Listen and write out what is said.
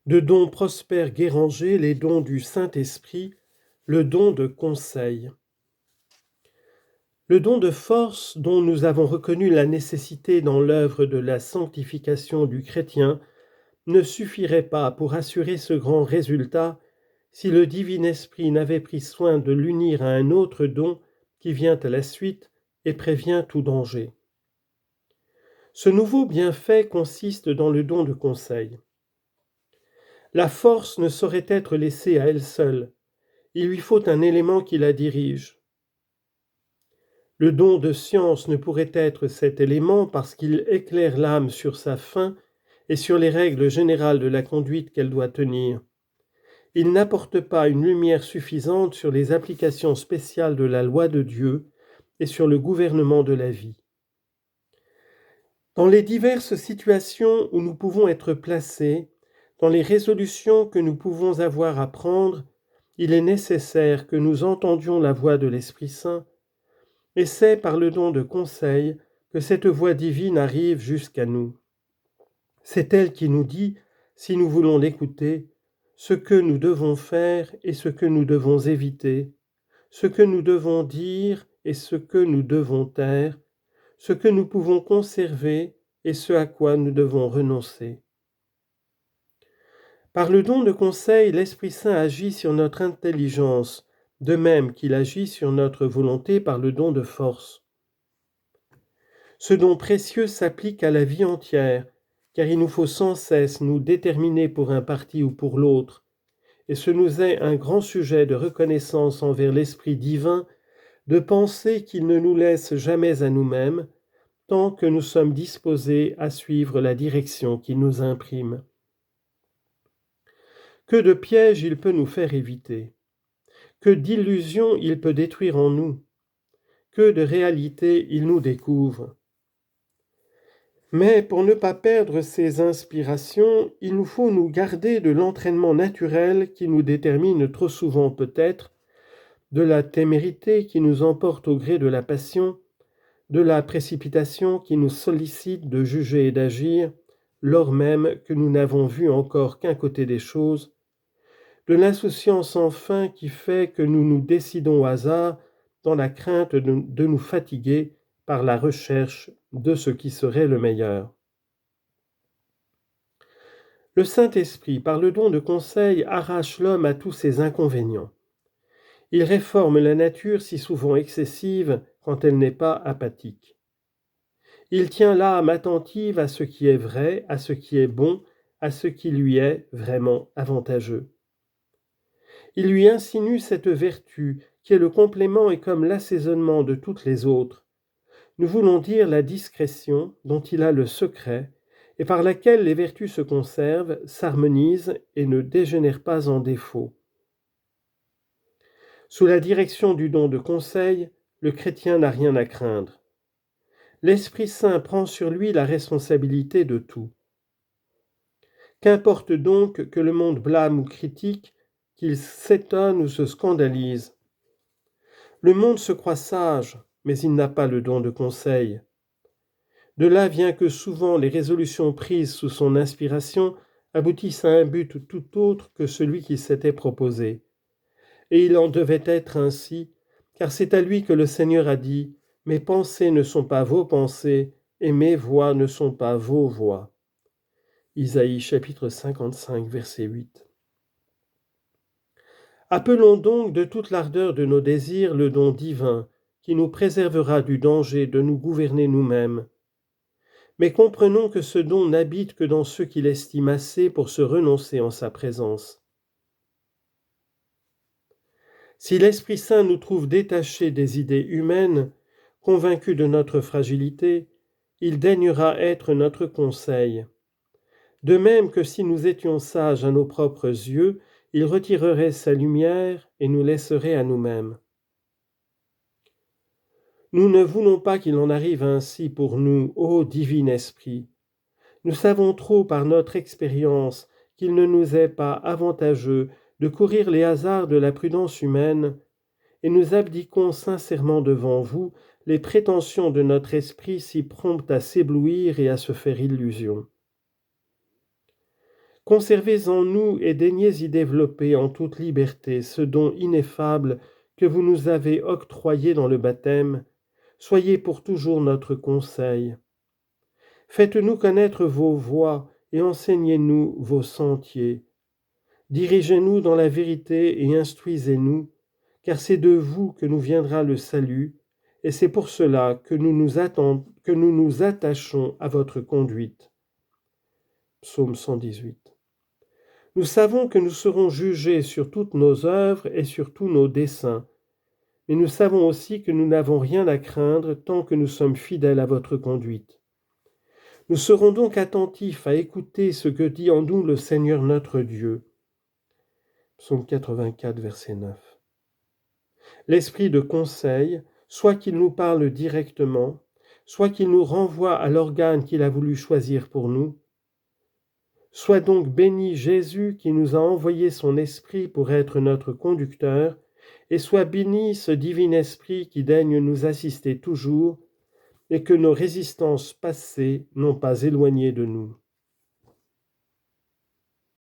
De don Prosper Guéranger, les dons du Saint-Esprit, le don de conseil. Le don de force dont nous avons reconnu la nécessité dans l'œuvre de la sanctification du chrétien ne suffirait pas pour assurer ce grand résultat si le divin esprit n'avait pris soin de l'unir à un autre don qui vient à la suite et prévient tout danger. Ce nouveau bienfait consiste dans le don de conseil. La force ne saurait être laissée à elle seule. Il lui faut un élément qui la dirige. Le don de science ne pourrait être cet élément parce qu'il éclaire l'âme sur sa fin et sur les règles générales de la conduite qu'elle doit tenir. Il n'apporte pas une lumière suffisante sur les applications spéciales de la loi de Dieu et sur le gouvernement de la vie. Dans les diverses situations où nous pouvons être placés, dans les résolutions que nous pouvons avoir à prendre, il est nécessaire que nous entendions la voix de l'Esprit Saint, et c'est par le don de conseil que cette voix divine arrive jusqu'à nous. C'est elle qui nous dit, si nous voulons l'écouter, ce que nous devons faire et ce que nous devons éviter, ce que nous devons dire et ce que nous devons taire, ce que nous pouvons conserver et ce à quoi nous devons renoncer. Par le don de conseil, l'Esprit Saint agit sur notre intelligence, de même qu'il agit sur notre volonté par le don de force. Ce don précieux s'applique à la vie entière, car il nous faut sans cesse nous déterminer pour un parti ou pour l'autre, et ce nous est un grand sujet de reconnaissance envers l'Esprit divin, de penser qu'il ne nous laisse jamais à nous-mêmes, tant que nous sommes disposés à suivre la direction qu'il nous imprime. Que de pièges il peut nous faire éviter, que d'illusions il peut détruire en nous, que de réalités il nous découvre. Mais pour ne pas perdre ces inspirations, il nous faut nous garder de l'entraînement naturel qui nous détermine trop souvent peut-être, de la témérité qui nous emporte au gré de la passion, de la précipitation qui nous sollicite de juger et d'agir, lors même que nous n'avons vu encore qu'un côté des choses, de l'insouciance enfin qui fait que nous nous décidons au hasard dans la crainte de nous fatiguer par la recherche de ce qui serait le meilleur. Le Saint-Esprit, par le don de conseil, arrache l'homme à tous ses inconvénients. Il réforme la nature si souvent excessive quand elle n'est pas apathique. Il tient l'âme attentive à ce qui est vrai, à ce qui est bon, à ce qui lui est vraiment avantageux. Il lui insinue cette vertu qui est le complément et comme l'assaisonnement de toutes les autres. Nous voulons dire la discrétion dont il a le secret et par laquelle les vertus se conservent, s'harmonisent et ne dégénèrent pas en défaut. Sous la direction du don de conseil, le chrétien n'a rien à craindre. L'Esprit Saint prend sur lui la responsabilité de tout. Qu'importe donc que le monde blâme ou critique, qu'il s'étonne ou se scandalise. Le monde se croit sage, mais il n'a pas le don de conseil. De là vient que souvent les résolutions prises sous son inspiration aboutissent à un but tout autre que celui qui s'était proposé. Et il en devait être ainsi, car c'est à lui que le Seigneur a dit « Mes pensées ne sont pas vos pensées, et mes voies ne sont pas vos voies. » Isaïe chapitre 55, verset 8. Appelons donc de toute l'ardeur de nos désirs le don divin, qui nous préservera du danger de nous gouverner nous-mêmes. Mais comprenons que ce don n'habite que dans ceux qui l'estiment assez pour se renoncer en sa présence. Si l'Esprit Saint nous trouve détachés des idées humaines, convaincus de notre fragilité, il daignera être notre conseil. De même que si nous étions sages à nos propres yeux, il retirerait sa lumière et nous laisserait à nous-mêmes. Nous ne voulons pas qu'il en arrive ainsi pour nous, ô divin Esprit. Nous savons trop par notre expérience qu'il ne nous est pas avantageux de courir les hasards de la prudence humaine, et nous abdiquons sincèrement devant vous les prétentions de notre esprit si promptes à s'éblouir et à se faire illusion. Conservez en nous et daignez y développer en toute liberté ce don ineffable que vous nous avez octroyé dans le baptême. Soyez pour toujours notre conseil. Faites-nous connaître vos voies et enseignez-nous vos sentiers. Dirigez-nous dans la vérité et instruisez-nous, car c'est de vous que nous viendra le salut, et c'est pour cela que nous nous attachons à votre conduite. Psaume 118. Nous savons que nous serons jugés sur toutes nos œuvres et sur tous nos desseins, mais nous savons aussi que nous n'avons rien à craindre tant que nous sommes fidèles à votre conduite. Nous serons donc attentifs à écouter ce que dit en nous le Seigneur notre Dieu. Psaume 84, verset 9. L'esprit de conseil, soit qu'il nous parle directement, soit qu'il nous renvoie à l'organe qu'il a voulu choisir pour nous. Sois donc béni Jésus qui nous a envoyé son esprit pour être notre conducteur, et sois béni ce divin esprit qui daigne nous assister toujours, et que nos résistances passées n'ont pas éloigné de nous.